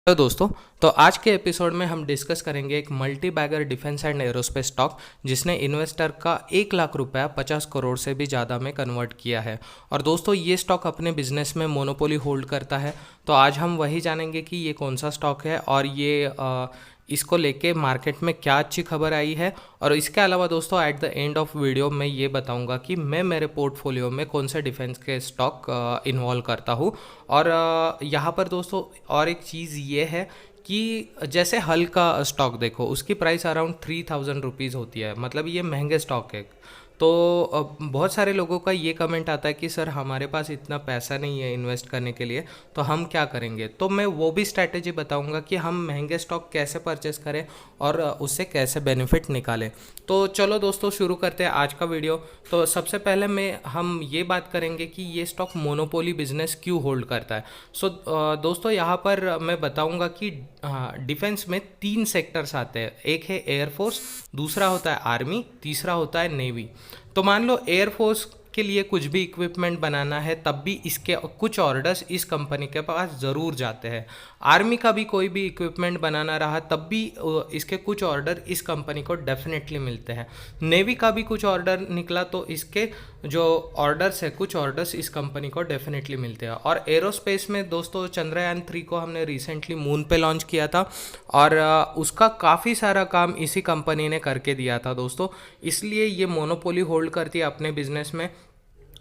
Hello दोस्तों। तो आज के एपिसोड में हम डिस्कस करेंगे एक multibagger defence and aerospace stock जिसने इन्वेस्टर का 1 लाख रुपया 50 करोड़ से भी ज़्यादा में कन्वर्ट किया है। और दोस्तों ये स्टॉक अपने बिजनेस में मोनोपोली होल्ड करता है। तो आज हम वही जानेंगे कि ये कौन सा स्टॉक है और ये इसको लेके मार्केट में क्या अच्छी खबर आई है। और इसके अलावा दोस्तों at the end of video मैं ये बताऊंगा कि मैं मेरे पोर्टफोलियो में कौन से डिफेंस के स्टॉक इन्वॉल्व करता हूँ। और यहाँ पर दोस्तों और एक चीज़ ये है कि जैसे हल का स्टॉक देखो, उसकी प्राइस अराउंड 3000 रुपीज़ होती है, मतलब ये महंगे स्टॉक है। तो बहुत सारे लोगों का ये कमेंट आता है कि सर हमारे पास इतना पैसा नहीं है इन्वेस्ट करने के लिए, तो हम क्या करेंगे। तो मैं वो भी स्ट्रैटेजी बताऊंगा कि हम महंगे स्टॉक कैसे परचेस करें और उससे कैसे बेनिफिट निकालें। तो चलो दोस्तों शुरू करते हैं आज का वीडियो। तो सबसे पहले हम ये बात करेंगे कि ये स्टॉक मोनोपोली बिजनेस क्यों होल्ड करता है। दोस्तों यहाँ पर मैं बताऊंगा कि डिफेंस में 3 सेक्टर्स आते हैं। एक है एयरफोर्स, दूसरा होता है आर्मी, तीसरा होता है नेवी। तो मान लो एयरफोर्स के लिए कुछ भी इक्विपमेंट बनाना है तब भी इसके कुछ ऑर्डर्स इस कंपनी के पास ज़रूर जाते हैं। आर्मी का भी कोई भी इक्विपमेंट बनाना रहा तब भी इसके कुछ ऑर्डर इस कंपनी को डेफिनेटली मिलते हैं। नेवी का भी कुछ ऑर्डर निकला तो इसके जो ऑर्डर्स है, कुछ ऑर्डर्स इस कंपनी को डेफिनेटली मिलते हैं। और एरोस्पेस में दोस्तों चंद्रयान 3 को हमने रिसेंटली मून पे लॉन्च किया था और उसका काफ़ी सारा काम इसी कंपनी ने करके दिया था दोस्तों। इसलिए ये मोनोपोली होल्ड करती है अपने बिजनेस में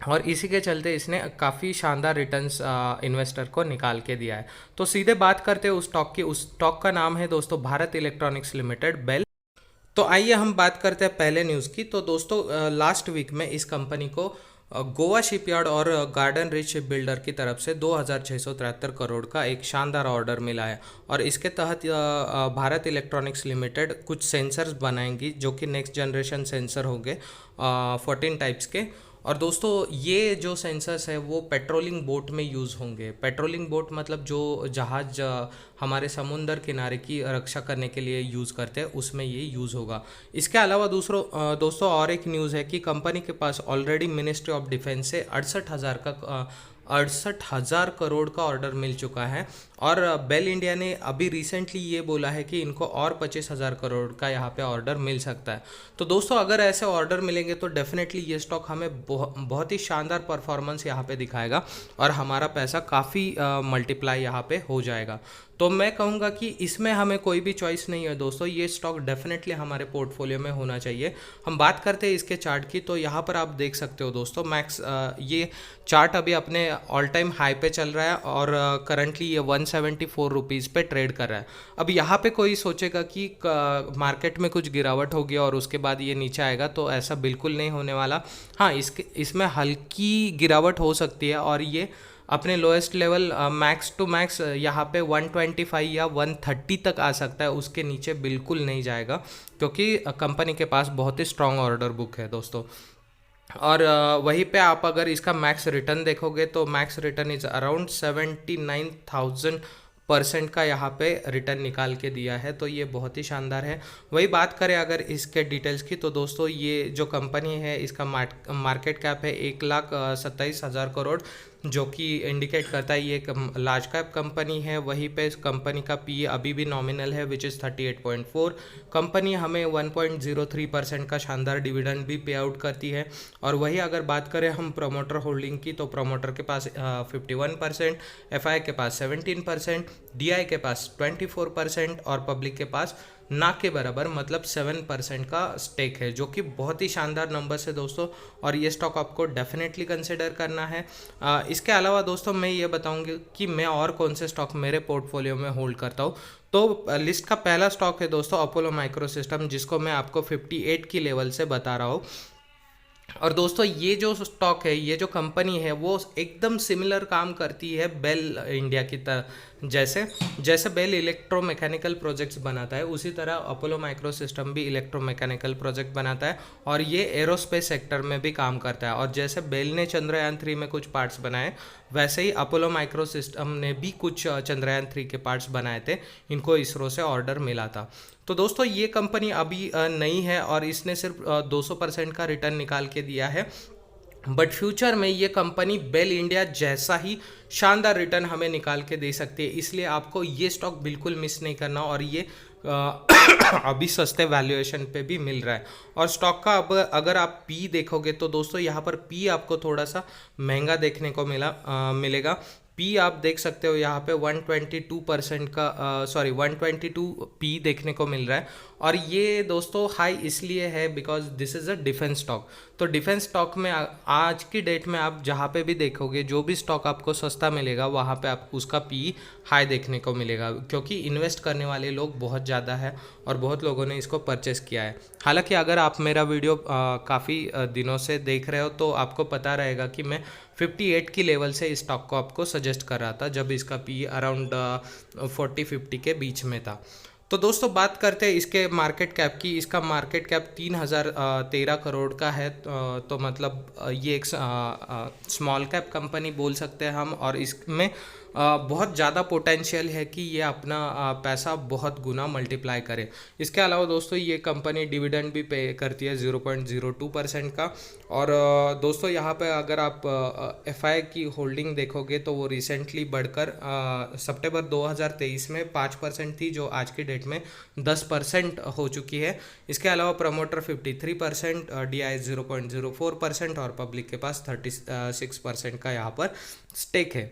और इसी के चलते इसने काफ़ी शानदार रिटर्न्स इन्वेस्टर को निकाल के दिया है। तो सीधे बात करते हैं उस स्टॉक की। उस स्टॉक का नाम है दोस्तों भारत इलेक्ट्रॉनिक्स लिमिटेड, बेल। तो आइए हम बात करते हैं पहले न्यूज़ की। तो दोस्तों लास्ट वीक में इस कंपनी को गोवा शिपयार्ड और गार्डन रिच शिप बिल्डर की तरफ से 2673 करोड़ का एक शानदार ऑर्डर मिला है। और इसके तहत भारत इलेक्ट्रॉनिक्स लिमिटेड कुछ सेंसर्स बनाएंगी जो कि नेक्स्ट जनरेशन सेंसर होंगे 14 टाइप्स के। और दोस्तों ये जो सेंसर्स है वो पेट्रोलिंग बोट में यूज़ होंगे। पेट्रोलिंग बोट मतलब जो जहाज़ हमारे समुंदर किनारे की रक्षा करने के लिए यूज़ करते हैं, उसमें ये यूज़ होगा। इसके अलावा दोस्तों और एक न्यूज़ है कि कंपनी के पास ऑलरेडी मिनिस्ट्री ऑफ डिफेंस से 68,000 करोड़ का ऑर्डर मिल चुका है। और बेल इंडिया ने अभी रिसेंटली ये बोला है कि इनको और 25,000 करोड़ का यहाँ पे ऑर्डर मिल सकता है। तो दोस्तों अगर ऐसे ऑर्डर मिलेंगे तो डेफिनेटली ये स्टॉक हमें बहुत ही शानदार परफॉर्मेंस यहाँ पे दिखाएगा और हमारा पैसा काफ़ी मल्टीप्लाई यहाँ पे हो जाएगा। तो मैं कहूँगा कि इसमें हमें कोई भी चॉइस नहीं है दोस्तों, ये स्टॉक डेफिनेटली हमारे पोर्टफोलियो में होना चाहिए। हम बात करते हैं इसके चार्ट की। तो यहाँ पर आप देख सकते हो दोस्तों ये चार्ट अभी अपने ऑल टाइम हाई पे चल रहा है और करंटली ये 174 रुपीज़ पे ट्रेड कर रहा है। अब यहाँ पे कोई सोचेगा कि मार्केट में कुछ गिरावट होगी और उसके बाद ये नीचे आएगा, तो ऐसा बिल्कुल नहीं होने वाला। हाँ, इसमें हल्की गिरावट हो सकती है और ये अपने lowest level max to max यहाँ पे 125 या 130 तक आ सकता है, उसके नीचे बिल्कुल नहीं जाएगा क्योंकि कंपनी के पास बहुत ही स्ट्रॉन्ग ऑर्डर बुक है दोस्तों। और वहीं पे आप अगर इसका मैक्स रिटर्न देखोगे तो मैक्स रिटर्न इज अराउंड 79,000% का यहाँ पे रिटर्न निकाल के दिया है। तो ये बहुत ही शानदार है। वही बात करें अगर इसके डिटेल्स की तो दोस्तों ये जो कंपनी है इसका मार्केट कैप है 1,27,000 करोड़, जो कि इंडिकेट करता है ये एक लार्ज कैप कंपनी है। वहीं पे इस कंपनी का पी अभी भी नॉमिनल है विच इज़ 38.4। कंपनी हमें 1.03% का शानदार डिविडेंड भी पे आउट करती है। और वही अगर बात करें हम प्रमोटर होल्डिंग की तो प्रमोटर के पास 51%, एफआई के पास 17%, डीआई के पास 24% और पब्लिक के पास ना के बराबर मतलब 7% का स्टेक है, जो कि बहुत ही शानदार नंबर्स है दोस्तों। और ये स्टॉक आपको डेफिनेटली कंसिडर करना है। इसके अलावा दोस्तों मैं ये बताऊंगी कि मैं और कौन से स्टॉक मेरे पोर्टफोलियो में होल्ड करता हूँ। तो लिस्ट का पहला स्टॉक है दोस्तों अपोलो माइक्रो सिस्टम, जिसको मैं आपको 58 की लेवल से बता रहा हूँ। और दोस्तों ये जो स्टॉक है, ये जो कंपनी है वो एकदम सिमिलर काम करती है बेल इंडिया की तरह। जैसे जैसे बेल इलेक्ट्रोमैकेनिकल प्रोजेक्ट्स बनाता है उसी तरह अपोलो माइक्रो सिस्टम भी इलेक्ट्रोमैकेनिकल प्रोजेक्ट बनाता है और ये एरोस्पेस सेक्टर में भी काम करता है। और जैसे बेल ने चंद्रयान 3 में कुछ पार्ट्स बनाए, वैसे ही अपोलो माइक्रो सिस्टम ने भी कुछ चंद्रयान 3 के पार्ट्स बनाए थे। इनको इसरो से ऑर्डर मिला था। तो दोस्तों ये कंपनी अभी नई है और इसने सिर्फ 200% का रिटर्न निकाल के दिया है। बट फ्यूचर में ये कंपनी बेल इंडिया जैसा ही शानदार रिटर्न हमें निकाल के दे सकती है, इसलिए आपको ये स्टॉक बिल्कुल मिस नहीं करना। और ये अ, अभी सस्ते वैल्यूएशन पे भी मिल रहा है। और स्टॉक का अब अगर आप पी देखोगे तो दोस्तों यहाँ पर पी आपको थोड़ा सा महंगा देखने को मिलेगा। पी आप देख सकते हो यहाँ पे 122% का, सॉरी 122 पी देखने को मिल रहा है। और ये दोस्तों हाई इसलिए है because this is a defence stock. तो डिफेंस स्टॉक में आज की डेट में आप जहाँ पे भी देखोगे, जो भी स्टॉक आपको सस्ता मिलेगा वहाँ पे आप उसका पी हाई देखने को मिलेगा, क्योंकि इन्वेस्ट करने वाले लोग बहुत ज़्यादा है और बहुत लोगों ने इसको परचेस किया है। हालांकि अगर आप मेरा वीडियो काफ़ी दिनों से देख रहे हो तो आपको पता रहेगा कि मैं 58 की लेवल से इस स्टॉक को आपको सजेस्ट कर रहा था, जब इसका पी अराउंड 40-50 के बीच में था। तो दोस्तों बात करते हैं इसके मार्केट कैप की। इसका मार्केट कैप 3013 करोड़ का है। तो मतलब ये एक स्मॉल कैप कंपनी बोल सकते हैं हम, और इसमें बहुत ज़्यादा पोटेंशियल है कि ये अपना पैसा बहुत गुना मल्टीप्लाई करे। इसके अलावा दोस्तों ये कंपनी डिविडेंड भी पे करती है 0.02% का। और दोस्तों यहाँ पे अगर आप एफआई की होल्डिंग देखोगे तो वो रिसेंटली बढ़कर सितंबर 2023 में 5% थी, जो आज की डेट में 10% हो चुकी है। इसके अलावा प्रमोटर 53%, DI 0.04% और पब्लिक के पास 36% का यहाँ पर स्टेक है।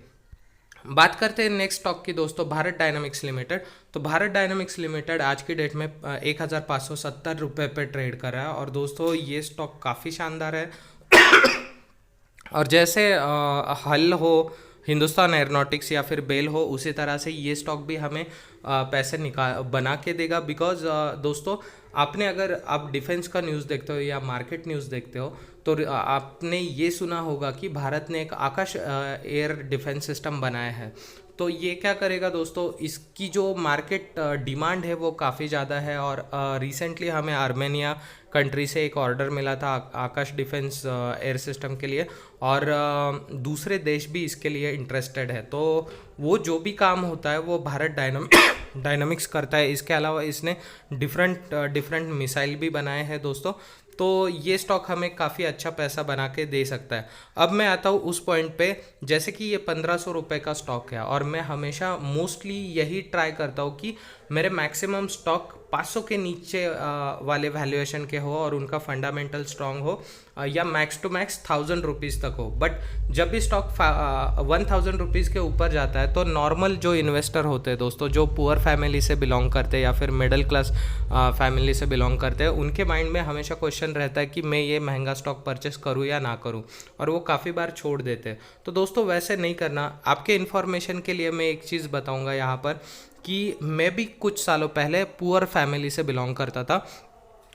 बात करते हैं नेक्स्ट स्टॉक की दोस्तों, भारत डायनामिक्स लिमिटेड। तो भारत डायनामिक्स लिमिटेड आज की डेट में 1570 रुपये पे ट्रेड कर रहा है। और दोस्तों ये स्टॉक काफ़ी शानदार है। और जैसे हल हो, हिंदुस्तान एरोनॉटिक्स या फिर बेल हो, उसी तरह से ये स्टॉक भी हमें पैसे बना के देगा। बिकॉज दोस्तों आपने, अगर आप डिफेंस का न्यूज़ देखते हो या मार्केट न्यूज़ देखते हो तो आपने ये सुना होगा कि भारत ने एक आकाश एयर डिफेंस सिस्टम बनाया है। तो ये क्या करेगा दोस्तों, इसकी जो मार्केट डिमांड है वो काफ़ी ज़्यादा है। और रिसेंटली हमें आर्मेनिया कंट्री से एक ऑर्डर मिला था आकाश डिफेंस एयर सिस्टम के लिए, और दूसरे देश भी इसके लिए इंटरेस्टेड है। तो वो जो भी काम होता है वो भारत डायनामिक्स करता है। इसके अलावा इसने डिफरेंट मिसाइल भी बनाए हैं दोस्तों। तो ये स्टॉक हमें काफ़ी अच्छा पैसा बना के दे सकता है। अब मैं आता हूँ उस पॉइंट पे, जैसे कि ये 1500 रुपये का स्टॉक है, और मैं हमेशा मोस्टली यही ट्राई करता हूँ कि मेरे मैक्सिमम स्टॉक 500 के नीचे वाले वैल्यूएशन के हो और उनका फंडामेंटल स्ट्रांग हो, या मैक्स टू मैक्स 1000 रुपीज़ तक हो। बट जब भी स्टॉक 1000 रुपीज़ के ऊपर जाता है तो नॉर्मल जो इन्वेस्टर होते हैं दोस्तों, जो पुअर फैमिली से बिलोंग करते हैं या फिर मिडिल क्लास फैमिली से बिलोंग करते हैं, उनके माइंड में हमेशा क्वेश्चन रहता है कि मैं ये महंगा स्टॉक परचेस करूँ या ना करूँ, और वो काफ़ी बार छोड़ देते हैं। तो दोस्तों वैसे नहीं करना। आपके इन्फॉर्मेशन के लिए मैं एक चीज़ बताऊँगा यहाँ पर कि मैं भी कुछ सालों पहले पुअर फैमिली से बिलोंग करता था,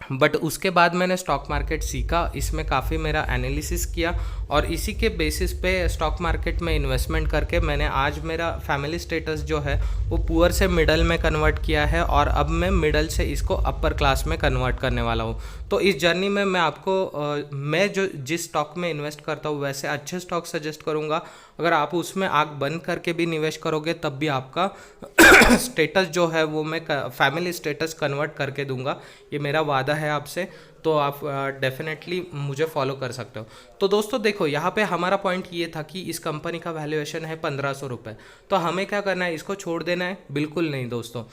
बट उसके बाद मैंने स्टॉक मार्केट सीखा, इसमें काफ़ी मेरा एनालिसिस किया, और इसी के बेसिस पे स्टॉक मार्केट में इन्वेस्टमेंट करके मैंने आज मेरा फैमिली स्टेटस जो है वो पुअर से मिडल में कन्वर्ट किया है, और अब मैं मिडल से इसको अपर क्लास में कन्वर्ट करने वाला हूँ। तो इस जर्नी में मैं आपको मैं जो जिस स्टॉक में इन्वेस्ट करता हूँ वैसे अच्छे स्टॉक सजेस्ट करूँगा। अगर आप उसमें आँख बंद करके भी निवेश करोगे तब भी आपका स्टेटस जो है वो मैं फैमिली स्टेटस कन्वर्ट करके दूंगा, ये मेरा वादा है आपसे। तो आप डेफिनेटली मुझे फॉलो कर सकते हो। तो दोस्तों देखो यहाँ पे हमारा पॉइंट ये था कि इस कंपनी का वैल्यूएशन है 1500 रुपये। तो हमें क्या करना है, इसको छोड़ देना है? बिल्कुल नहीं दोस्तों।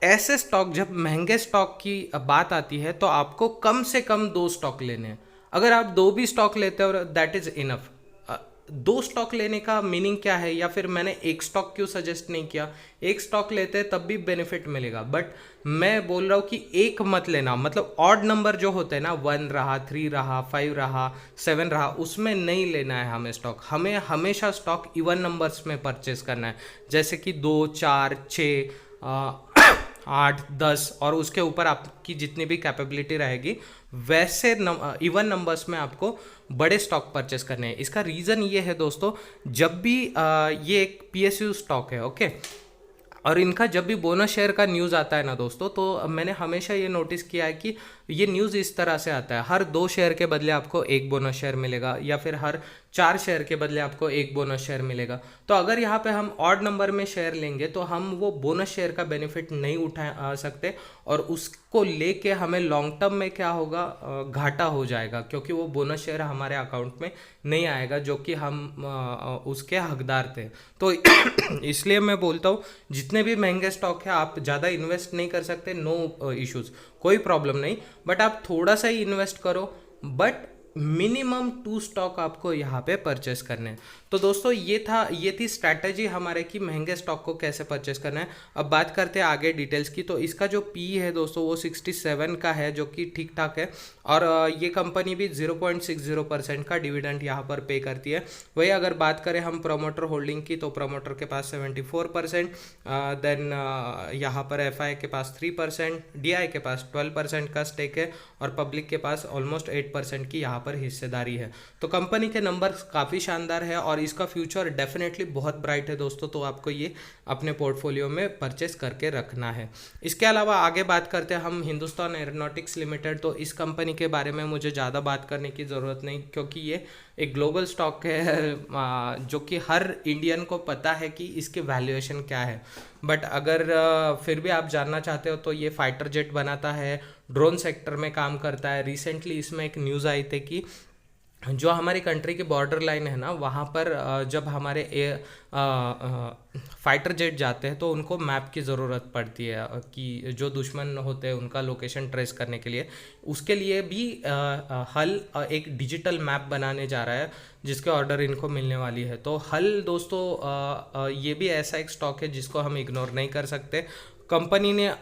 ऐसे स्टॉक, जब महंगे स्टॉक की बात आती है तो आपको कम से कम 2 स्टॉक लेने हैं। अगर आप 2 भी स्टॉक लेते हो दैट इज़ इनफ। 2 स्टॉक लेने का मीनिंग क्या है, या फिर मैंने एक स्टॉक क्यों सजेस्ट नहीं किया? एक स्टॉक लेते तब भी बेनिफिट मिलेगा, बट मैं बोल रहा हूँ कि एक मत लेना। मतलब ऑड नंबर जो होते हैं ना, 1 रहा, 3 रहा, 5 रहा, 7 रहा, उसमें नहीं लेना है हमें स्टॉक। हमें हमेशा स्टॉक इवन नंबर्स में परचेस करना है, जैसे कि 2, 4, 6, 8, 10 और उसके ऊपर आपकी जितनी भी कैपेबिलिटी रहेगी वैसे इवन नंबर्स में आपको बड़े स्टॉक परचेस करने हैं। इसका रीज़न ये है दोस्तों, जब भी ये एक PSU स्टॉक है, ओके, और इनका जब भी बोनस शेयर का न्यूज़ आता है ना दोस्तों, तो मैंने हमेशा ये नोटिस किया है कि ये न्यूज़ इस तरह से आता है, हर 2 शेयर के बदले आपको 1 बोनस शेयर मिलेगा, या फिर हर 4 शेयर के बदले आपको एक बोनस शेयर मिलेगा। तो अगर यहाँ पे हम ऑड नंबर में शेयर लेंगे तो हम वो बोनस शेयर का बेनिफिट नहीं उठा सकते, और उसको लेके हमें लॉन्ग टर्म में क्या होगा, घाटा हो जाएगा, क्योंकि वो बोनस शेयर हमारे अकाउंट में नहीं आएगा जो कि हम उसके हकदार थे। तो इसलिए मैं बोलता हूँ जितने भी महंगे स्टॉक है आप ज़्यादा इन्वेस्ट नहीं कर सकते, नो इश्यूज़, कोई प्रॉब्लम नहीं, बट आप थोड़ा सा ही इन्वेस्ट करो, बट मिनिमम 2 स्टॉक आपको यहाँ पे परचेस करने हैं। तो दोस्तों ये थी स्ट्रैटेजी हमारे कि महंगे स्टॉक को कैसे परचेस करना है। अब बात करते हैं आगे डिटेल्स की। तो इसका जो पी है दोस्तों वो 67 का है, जो कि ठीक ठाक है, और ये कंपनी भी 0.60% का डिविडेंड यहाँ पर पे करती है। वही अगर बात करें हम प्रोमोटर होल्डिंग की, तो प्रोमोटर के पास 74%, देन यहाँ पर एफआई के पास 3%, डीआई के पास 12% का स्टेक है, और पब्लिक के पास ऑलमोस्ट 8% की यहाँ पर हिस्सेदारी है। तो कंपनी के नंबर्स काफ़ी शानदार है और इसका फ्यूचर डेफिनेटली बहुत ब्राइट है दोस्तों, तो आपको ये अपने पोर्टफोलियो में परचेस करके रखना है। इसके अलावा आगे बात करते हैं हम हिंदुस्तान एरोनॉटिक्स लिमिटेड। तो इस कंपनी के बारे में मुझे ज़्यादा बात करने की ज़रूरत नहीं, क्योंकि ये एक ग्लोबल स्टॉक है जो कि हर इंडियन को पता है कि इसकी वैल्यूएशन क्या है। बट अगर फिर भी आप जानना चाहते हो तो ये फाइटर जेट बनाता है, ड्रोन सेक्टर में काम करता है। रिसेंटली इसमें एक न्यूज़ आई थी कि जो हमारी कंट्री की बॉर्डर लाइन है ना, वहाँ पर जब हमारे फाइटर जेट जाते हैं तो उनको मैप की ज़रूरत पड़ती है कि जो दुश्मन होते हैं उनका लोकेशन ट्रेस करने के लिए। उसके लिए भी हल एक डिजिटल मैप बनाने जा रहा है, जिसके ऑर्डर इनको मिलने वाली है। तो हल दोस्तों ये भी ऐसा एक स्टॉक है जिसको हम इग्नोर नहीं कर सकते। कंपनी ने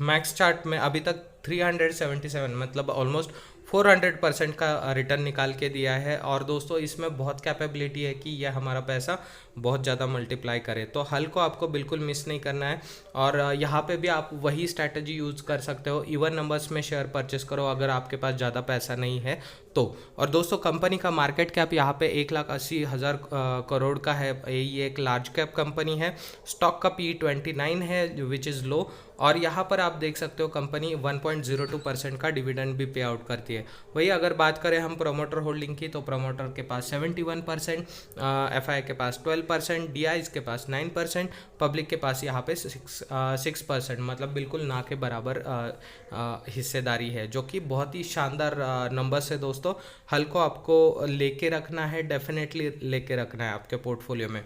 मैक्स चार्ट में अभी तक 377 मतलब ऑलमोस्ट 400% का रिटर्न निकाल के दिया है, और दोस्तों इसमें बहुत कैपेबिलिटी है कि यह हमारा पैसा बहुत ज़्यादा मल्टीप्लाई करे। तो हल को आपको बिल्कुल मिस नहीं करना है, और यहाँ पे भी आप वही स्ट्रैटेजी यूज़ कर सकते हो, इवन नंबर्स में शेयर परचेस करो अगर आपके पास ज़्यादा पैसा नहीं है तो। और दोस्तों कंपनी का मार्केट कैप यहाँ पे 1,80,000 करोड़ का है। ये एक लार्ज कैप कंपनी है। स्टॉक का पी 29 है विच इज़ लो, और यहाँ पर आप देख सकते हो कंपनी 1.02% का डिविडेंड भी पे आउट करती है। वही अगर बात करें हम प्रोमोटर होल्डिंग की, तो प्रोमोटर के पास 71%, एफआई के पास 12%, डीआईज के पास 9%, पब्लिक के पास यहाँ पे 6%, मतलब बिल्कुल ना के बराबर हिस्सेदारी है, जो कि बहुत ही शानदार नंबर्स है दोस्तों। हल को आपको लेके रखना है, डेफिनेटली लेके रखना है आपके पोर्टफोलियो में।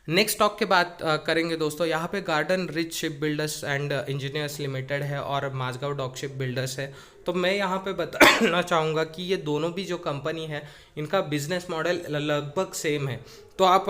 नेक्स्ट स्टॉक के बात करेंगे दोस्तों। यहाँ पे garden Reach Ship Builders and Engineers limited है और माझगांव डॉक शिप बिल्डर्स है। तो मैं यहाँ पे बताना चाहूँगा कि ये दोनों भी जो कंपनी है इनका बिजनेस मॉडल लगभग सेम है। तो आप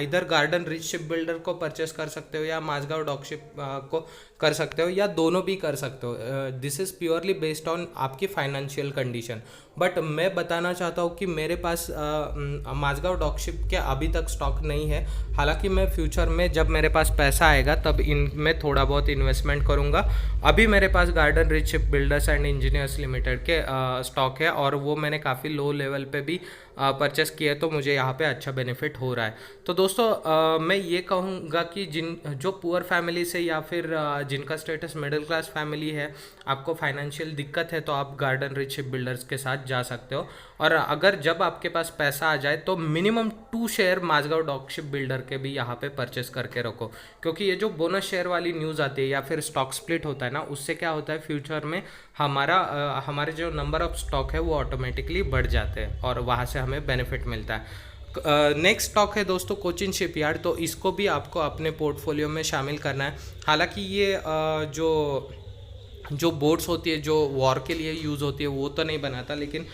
इधर गार्डन रिच शिप बिल्डर को परचेस कर सकते हो या माझगांव डॉक शिप को कर सकते हो, या दोनों भी कर सकते हो। This is purely based on आपकी फाइनेंशियल कंडीशन। बट मैं बताना चाहता हूँ कि मेरे पास माझगांव डॉक शिप के अभी तक स्टॉक नहीं है। हालांकि मैं फ्यूचर में जब मेरे पास पैसा आएगा तब इनमें थोड़ा बहुत इन्वेस्टमेंट करूँगा। अभी मेरे पास Garden Reach Ship Builders and Engineers Limited के स्टॉक है, और वो मैंने काफ़ी लो लेवल पे भी परचेस किया, तो मुझे यहाँ पे अच्छा बेनिफिट हो रहा है। तो दोस्तों मैं ये कहूँगा कि जो पुअर फैमिली से या फिर जिनका स्टेटस मिडिल क्लास फैमिली है, आपको फाइनेंशियल दिक्कत है, तो आप गार्डन रिच शिप बिल्डर्स के साथ जा सकते हो। और अगर जब आपके पास पैसा आ जाए तो minimum 2 share Mazagon dock shipbuilder के भी यहाँ पे परचेस करके रखो, क्योंकि ये जो बोनस शेयर वाली न्यूज़ आती है या फिर स्टॉक स्प्लिट होता है ना, उससे क्या होता है फ्यूचर में हमारे जो नंबर ऑफ स्टॉक है वो ऑटोमेटिकली बढ़ जाते हैं और वहाँ से हमें बेनिफिट मिलता है। नेक्स्ट स्टॉक है दोस्तों कोचिन शिपयार्ड। तो इसको भी आपको अपने पोर्टफोलियो में शामिल करना है। हालांकि ये जो बोट्स होती है जो वॉर के लिए यूज़ होती है वो तो नहीं बनाता, लेकिन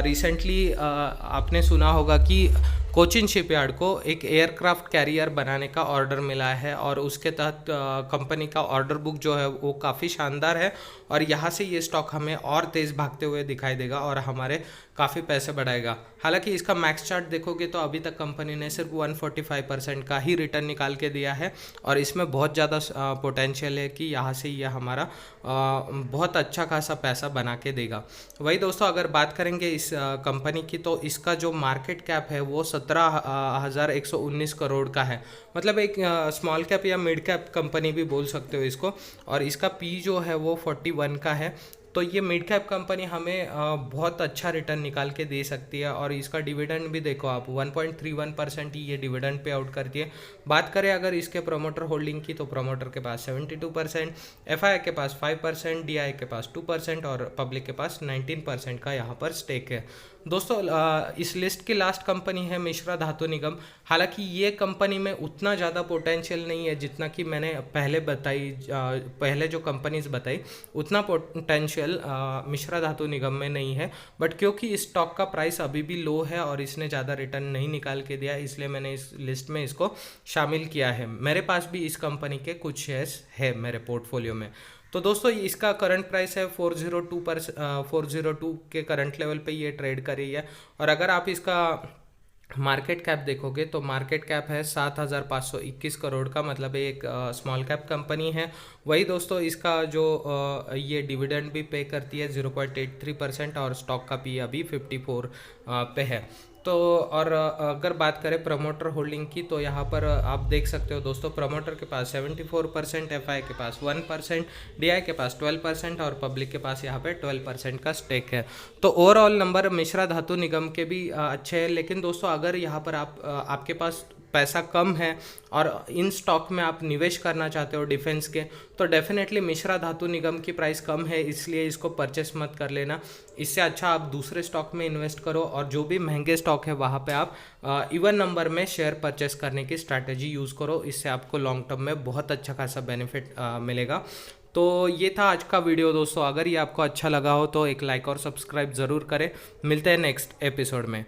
रिसेंटली आपने सुना होगा कि कोचिन शिपयार्ड को एक एयरक्राफ्ट कैरियर बनाने का ऑर्डर मिला है, और उसके तहत कंपनी का ऑर्डर बुक जो है वो काफ़ी शानदार है, और यहाँ से ये स्टॉक हमें और तेज़ भागते हुए दिखाई देगा और हमारे काफ़ी पैसे बढ़ाएगा। हालांकि इसका मैक्स चार्ट देखोगे तो अभी तक कंपनी ने सिर्फ 145% का ही रिटर्न निकाल के दिया है, और इसमें बहुत ज़्यादा पोटेंशियल है कि यहाँ से ये हमारा बहुत अच्छा खासा पैसा बना के देगा। वही दोस्तों अगर बात करेंगे इस कंपनी की, तो इसका जो मार्केट कैप है वो 17,119 करोड़ का है। मतलब एक स्मॉल कैप या मिड कैप कंपनी भी बोल सकते हो इसको, और इसका पी जो है वो 41 का है। तो ये मिड कैप कंपनी हमें बहुत अच्छा रिटर्न निकाल के दे सकती है। और इसका डिविडेंड भी देखो आप 1.31% ही ये डिविडेंड पे आउट करती है। बात करें अगर इसके प्रमोटर होल्डिंग की, तो प्रमोटर के पास 72%, एफआई के पास 5%, डीआई के पास 2% और पब्लिक के पास 19% का यहाँ पर स्टेक है। दोस्तों इस लिस्ट की लास्ट कंपनी है मिश्रा धातु निगम। हालांकि ये कंपनी में उतना ज़्यादा पोटेंशियल नहीं है जितना कि मैंने पहले जो कंपनीज बताई उतना पोटेंशियल मिश्रा धातु निगम में नहीं है। बट क्योंकि इस स्टॉक का प्राइस अभी भी लो है और इसने ज़्यादा रिटर्न नहीं निकाल के दिया, इसलिए मैंने इस लिस्ट में इसको शामिल किया है। मेरे पास भी इस कंपनी के कुछ शेयर्स है मेरे पोर्टफोलियो में। तो दोस्तों इसका करंट प्राइस है 402 के करंट लेवल पे ये ट्रेड कर रही है। और अगर आप इसका मार्केट कैप देखोगे तो मार्केट कैप है 7,521 करोड़ का, मतलब एक स्मॉल कैप कंपनी है। वही दोस्तों इसका जो ये डिविडेंड भी पे करती है 0.83% और स्टॉक का पी अभी 54 पे है। तो और अगर बात करें प्रमोटर होल्डिंग की, तो यहाँ पर आप देख सकते हो दोस्तों प्रमोटर के पास 74%, एफआई के पास 1%, डीआई के पास 12% और पब्लिक के पास यहाँ पे 12% का स्टेक है। तो ओवरऑल नंबर मिश्रा धातु निगम के भी अच्छे हैं। लेकिन दोस्तों अगर यहाँ पर आपके पास पैसा कम है और इन स्टॉक में आप निवेश करना चाहते हो डिफेंस के, तो डेफिनेटली मिश्रा धातु निगम की प्राइस कम है, इसलिए इसको परचेस मत कर लेना। इससे अच्छा आप दूसरे स्टॉक में इन्वेस्ट करो और जो भी महंगे स्टॉक है वहाँ पे आप इवन नंबर में शेयर परचेस करने की स्ट्रैटेजी यूज़ करो। इससे आपको लॉन्ग टर्म में बहुत अच्छा खासा बेनिफिट मिलेगा। तो ये था आज का वीडियो दोस्तों। अगर ये आपको अच्छा लगा हो तो एक लाइक और सब्सक्राइब ज़रूर करें। मिलते हैं नेक्स्ट एपिसोड में।